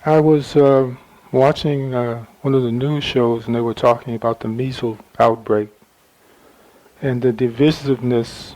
I was watching one of the news shows, and they were talking about the measles outbreak and the divisiveness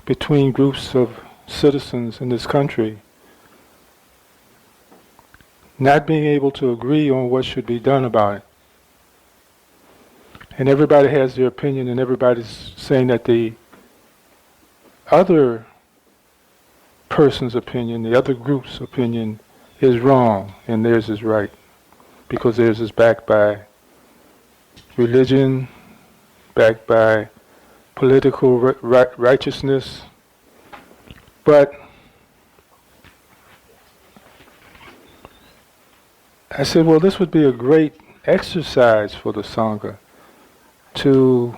between groups of citizens in this country not being able to agree on what should be done about it. And everybody has their opinion, and everybody's saying that the other person's opinion, the other group's opinion, is wrong and theirs is right, because theirs is backed by religion, backed by political righteousness. But I said, well, this would be a great exercise for the Sangha to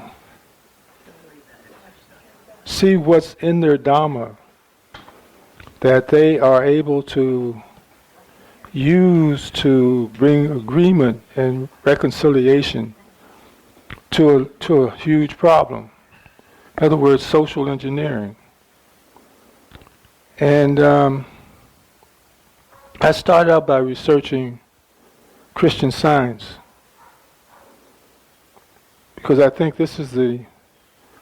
see what's in their Dhamma that they are able to use to bring agreement and reconciliation to a huge problem. In other words, social engineering. And I started out by researching Christian Science, because I think this is the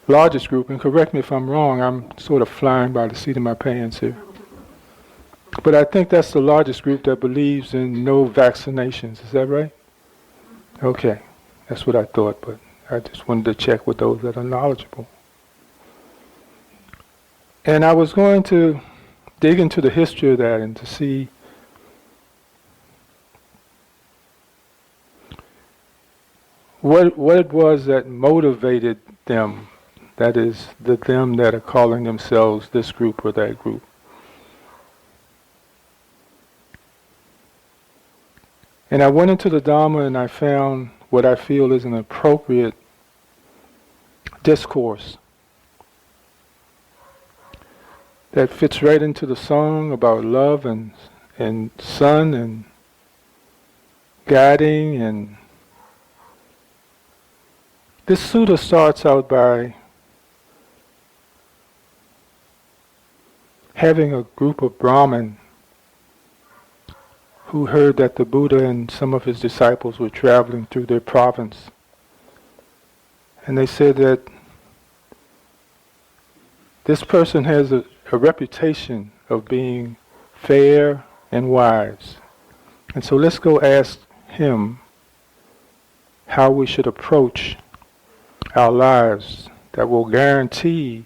largest group, and correct me if I'm wrong, I'm sort of flying by the seat of my pants here. But I think that's the largest group that believes in no vaccinations. Is that right? Okay, that's what I thought, but I just wanted to check with those that are knowledgeable. And I was going to dig into the history of that and to see what it was that motivated them, that is, the them that are calling themselves this group or that group. And I went into the Dhamma and I found what I feel is an appropriate discourse that fits right into the song about love and sun and guiding. And this sutta starts out by having a group of Brahmin who heard that the Buddha and some of his disciples were traveling through their province. And they said that this person has a reputation of being fair and wise. And so let's go ask him how we should approach our lives that will guarantee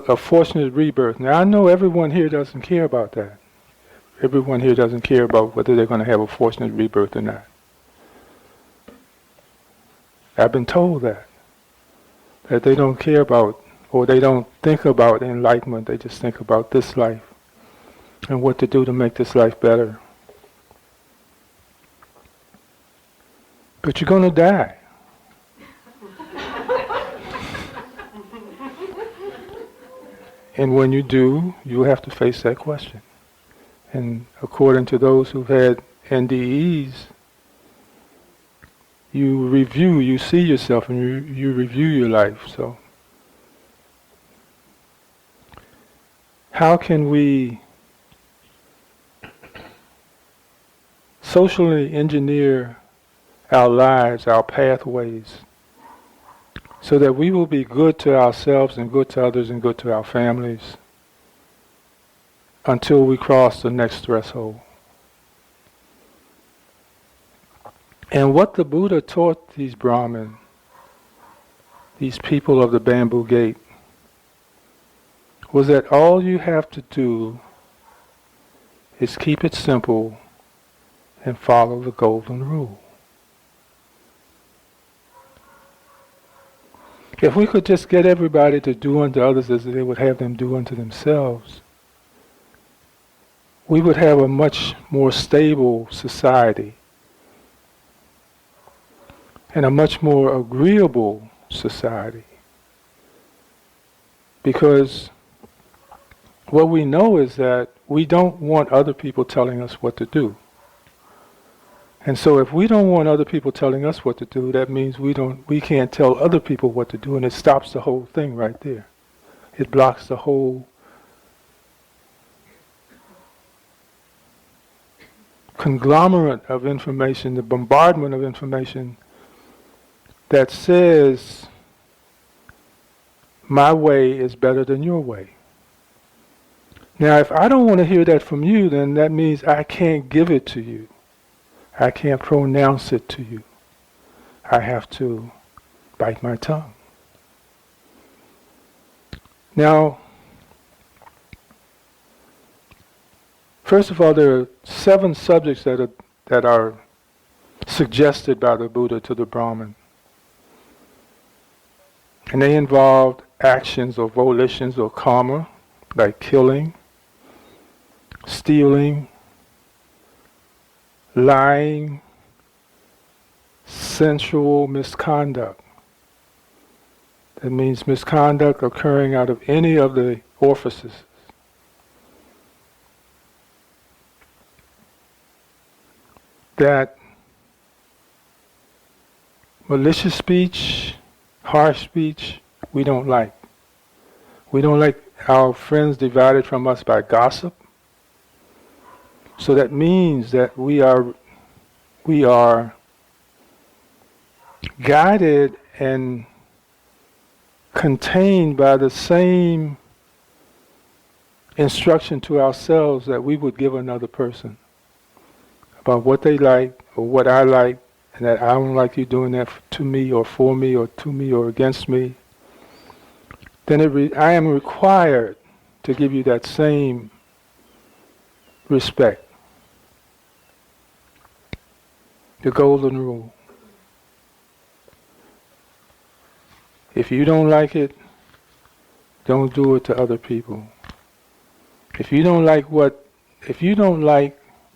a fortunate rebirth. Now I know everyone here doesn't care about that. Everyone here doesn't care about whether they're going to have a fortunate rebirth or not. I've been told that they don't care about, or they don't think about enlightenment, they just think about this life and what to do to make this life better. But you're going to die. And when you do, you have to face that question. And according to those who've had NDEs, you see yourself and you review your life. So how can we socially engineer our lives, our pathways, so that we will be good to ourselves and good to others and good to our families until we cross the next threshold? And what the Buddha taught these Brahmin, these people of the bamboo gate, was that all you have to do is keep it simple and follow the golden rule. If we could just get everybody to do unto others as they would have them do unto themselves, we would have a much more stable society and a much more agreeable society. Because what we know is that we don't want other people telling us what to do. And so if we don't want other people telling us what to do, that means we can't tell other people what to do, and it stops the whole thing right there. It blocks the whole conglomerate of information, the bombardment of information that says my way is better than your way. Now, if I don't want to hear that from you, then that means I can't give it to you. I can't pronounce it to you. I have to bite my tongue. Now, first of all, there are 7 subjects that are suggested by the Buddha to the Brahmin. And they involved actions or volitions or karma, like killing, stealing, lying, sensual misconduct. That means misconduct occurring out of any of the orifices. That malicious speech, harsh speech, we don't like. We don't like our friends divided from us by gossip. So that means that we are guided and contained by the same instruction to ourselves that we would give another person about what they like or what I like, and that I don't like you doing that to me or for me or to me or against me. Then I am required to give you that same respect. The golden rule. If you don't like it, don't do it to other people. If you don't like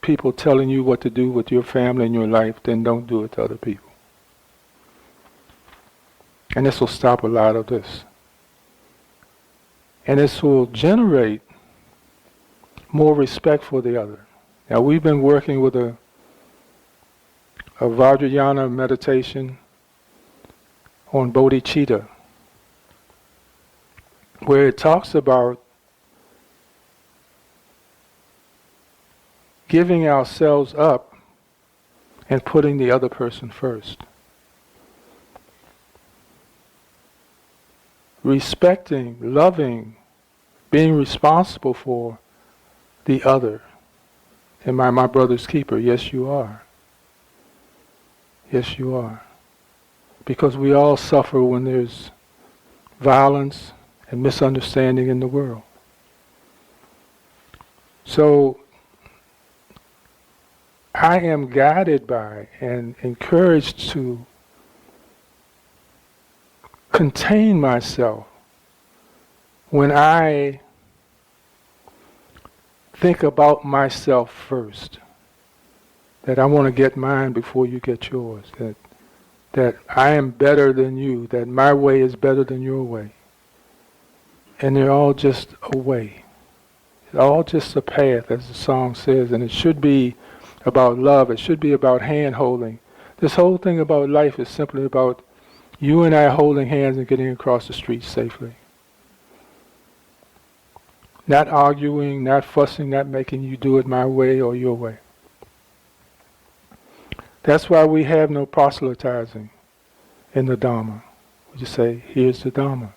people telling you what to do with your family and your life, then don't do it to other people. And this will stop a lot of this. And this will generate more respect for the other. Now, we've been working with a Vajrayana meditation on bodhicitta, where it talks about giving ourselves up and putting the other person first. Respecting, loving, being responsible for the other. Am I my brother's keeper? Yes, you are. Yes, you are. Because we all suffer when there's violence and misunderstanding in the world. So, I am guided by and encouraged to contain myself when I think about myself first. That I want to get mine before you get yours. That I am better than you. That my way is better than your way. And they're all just a way. It's all just a path, as the song says. And it should be about love. It should be about hand-holding. This whole thing about life is simply about you and I holding hands and getting across the street safely. Not arguing, not fussing, not making you do it my way or your way. That's why we have no proselytizing in the Dharma. We just say, here's the Dharma.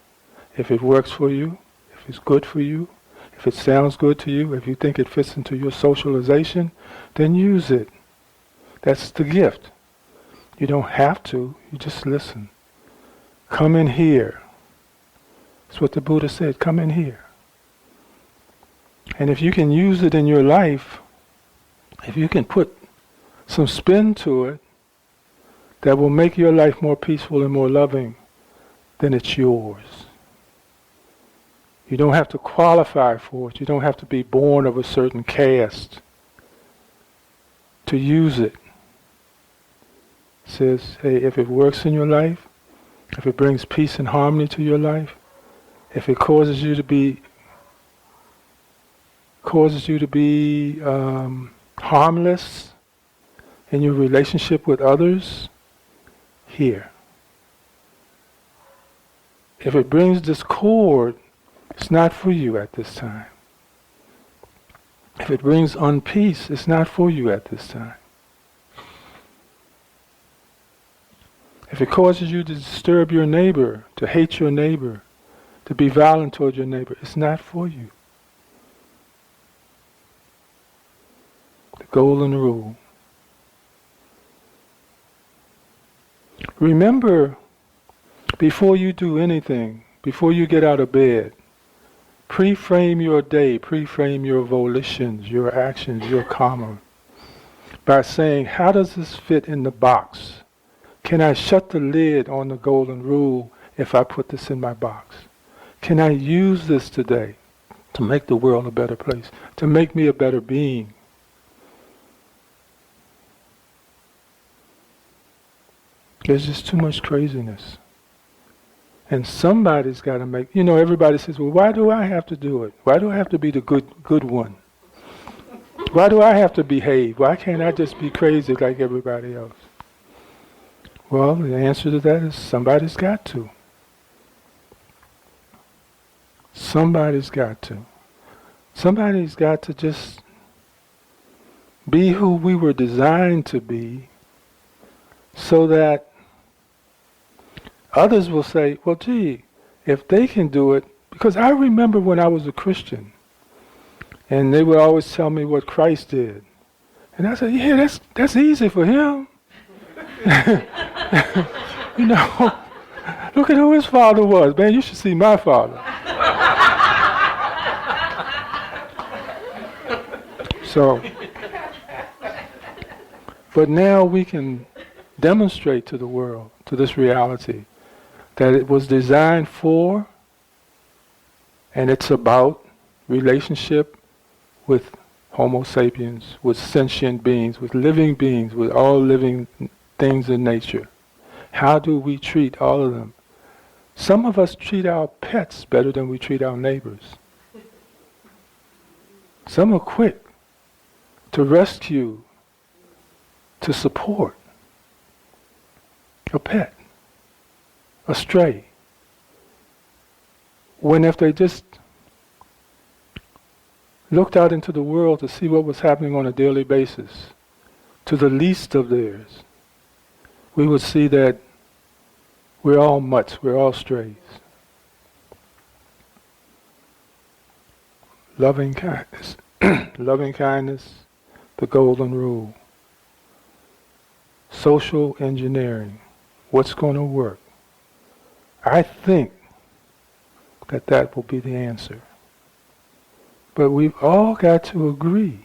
If it works for you, if it's good for you, if it sounds good to you, if you think it fits into your socialization, then use it. That's the gift. You don't have to, you just listen. Come in here. That's what the Buddha said, come in here. And if you can use it in your life, if you can put some spin to it that will make your life more peaceful and more loving, then it's yours. You don't have to qualify for it. You don't have to be born of a certain caste to use it. It says, hey, if it works in your life, if it brings peace and harmony to your life, if it causes you to be harmless, in your relationship with others, here. If it brings discord, it's not for you at this time. If it brings unpeace, it's not for you at this time. If it causes you to disturb your neighbor, to hate your neighbor, to be violent toward your neighbor, it's not for you. The golden rule. Remember, before you do anything, before you get out of bed, pre-frame your day, pre-frame your volitions, your actions, your karma, by saying, how does this fit in the box? Can I shut the lid on the golden rule if I put this in my box? Can I use this today to make the world a better place, to make me a better being? There's just too much craziness. And somebody's got to make, everybody says, well, why do I have to do it? Why do I have to be the good one? Why do I have to behave? Why can't I just be crazy like everybody else? Well, the answer to that is somebody's got to. Somebody's got to. Somebody's got to just be who we were designed to be, so that others will say, well, gee, if they can do it, because I remember when I was a Christian, and they would always tell me what Christ did. And I said, yeah, that's easy for him. Look at who his father was. Man, you should see my father. So, but now we can demonstrate to the world, to this reality, that it was designed for, and it's about, relationship with Homo sapiens, with sentient beings, with living beings, with all living things in nature. How do we treat all of them? Some of us treat our pets better than we treat our neighbors. Some are quick to rescue, to support a pet, a stray. When if they just looked out into the world to see what was happening on a daily basis, to the least of theirs, we would see that we're all mutts, we're all strays. Loving kindness, loving kindness, the golden rule. Social engineering, what's going to work? I think that will be the answer. But we've all got to agree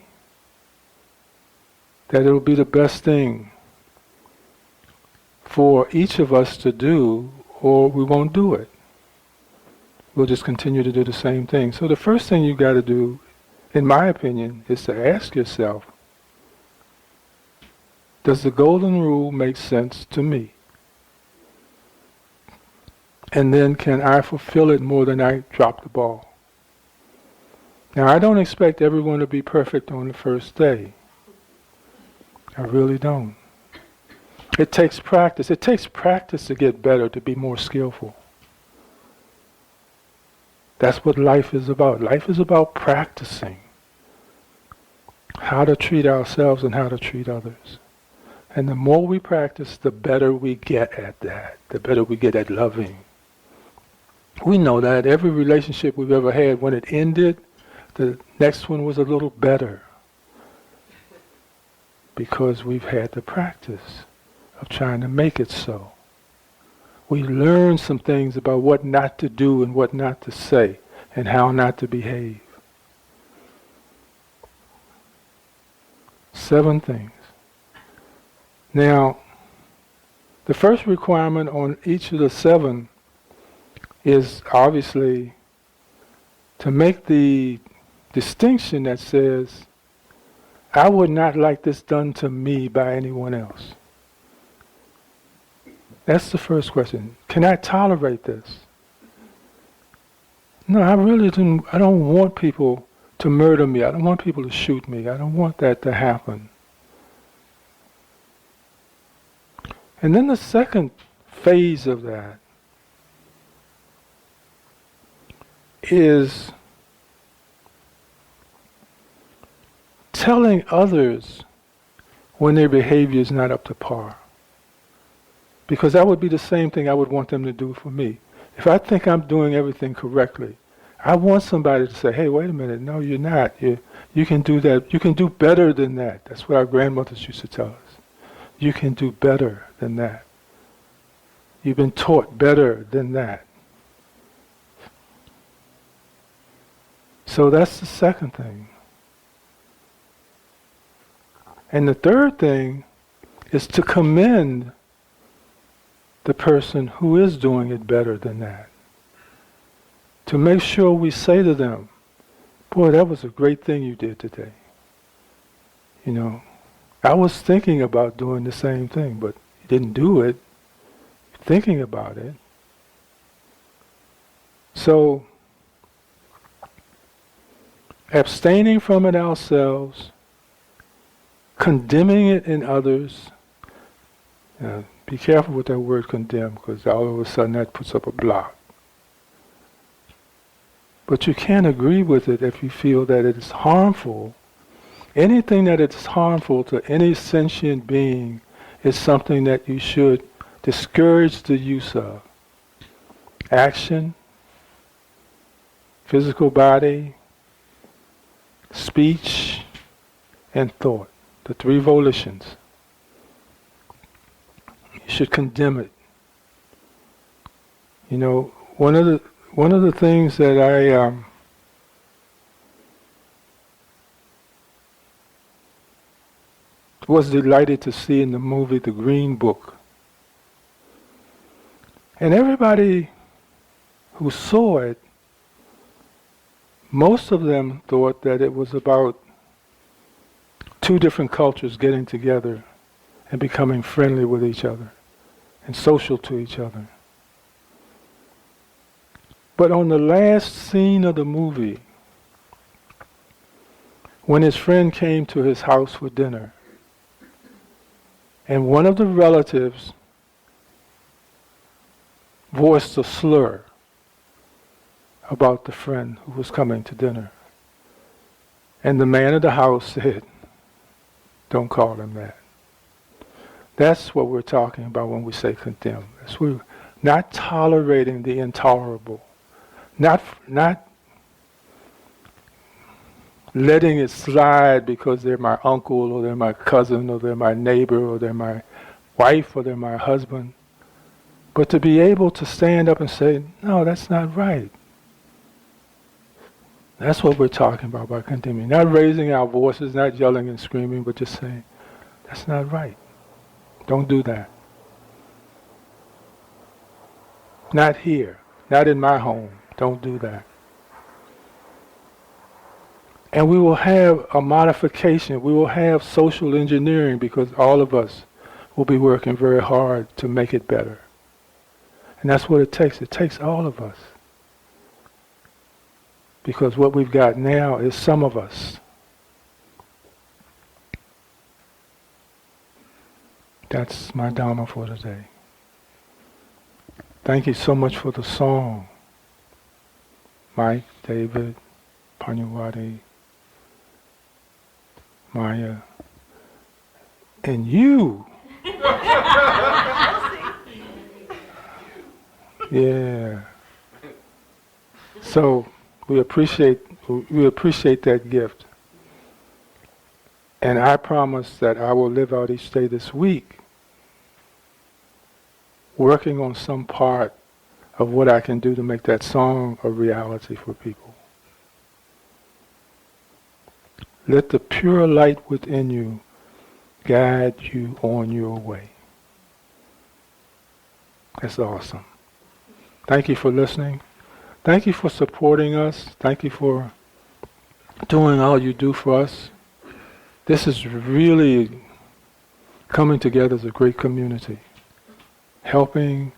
that it will be the best thing for each of us to do, or we won't do it. We'll just continue to do the same thing. So the first thing you've got to do, in my opinion, is to ask yourself, does the golden rule make sense to me? And then can I fulfill it more than I drop the ball? Now, I don't expect everyone to be perfect on the first day. I really don't. It takes practice. It takes practice to get better, to be more skillful. That's what life is about. Life is about practicing how to treat ourselves and how to treat others. And the more we practice, the better we get at that, the better we get at loving. We know that every relationship we've ever had, when it ended, the next one was a little better, because we've had the practice of trying to make it so. We learn some things about what not to do and what not to say and how not to behave. 7 things. Now, the first requirement on each of the 7 is obviously to make the distinction that says, I would not like this done to me by anyone else. That's the first question. Can I tolerate this? No, I really don't. I don't want people to murder me. I don't want people to shoot me. I don't want that to happen. And then the second phase of that is telling others when their behavior is not up to par. Because that would be the same thing I would want them to do for me. If I think I'm doing everything correctly, I want somebody to say, hey, wait a minute, no, you're not. You can do that. You can do better than that. That's what our grandmothers used to tell us. You can do better than that. You've been taught better than that. So that's the second thing. And the third thing is to commend the person who is doing it better than that. To make sure we say to them, boy, that was a great thing you did today. You know, I was thinking about doing the same thing, but you didn't do it. You're thinking about it. So, abstaining from it ourselves, condemning it in others. Be careful with that word condemn, because all of a sudden that puts up a block. But you can't agree with it if you feel that it is harmful. Anything that is harmful to any sentient being is something that you should discourage the use of. Action, physical body, speech, and thought. The three volitions. You should condemn it. You know, one of the things that I was delighted to see in the movie The Green Book. And everybody who saw it, most of them thought that it was about two different cultures getting together and becoming friendly with each other and social to each other. But on the last scene of the movie, when his friend came to his house for dinner, and one of the relatives voiced a slur about the friend who was coming to dinner, and the man of the house said, don't call him that. That's what we're talking about when we say condemn. We're not tolerating the intolerable. Not letting it slide because they're my uncle or they're my cousin or they're my neighbor or they're my wife or they're my husband. But to be able to stand up and say, no, that's not right. That's what we're talking about by condemning. Not raising our voices, not yelling and screaming, but just saying, that's not right. Don't do that. Not here. Not in my home. Don't do that. And we will have a modification. We will have social engineering because all of us will be working very hard to make it better. And that's what it takes. It takes all of us. Because what we've got now is some of us. That's my Dharma for today. Thank you so much for the song. Mike, David, Pannadipa, Maya, and you. Yeah. So we appreciate that gift. And I promise that I will live out each day this week working on some part of what I can do to make that song a reality for people. Let the pure light within you guide you on your way. That's awesome. Thank you for listening. Thank you for supporting us. Thank you for doing all you do for us. This is really coming together as a great community. Helping,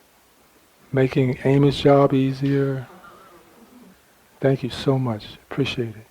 making Amy's job easier. Thank you so much. Appreciate it.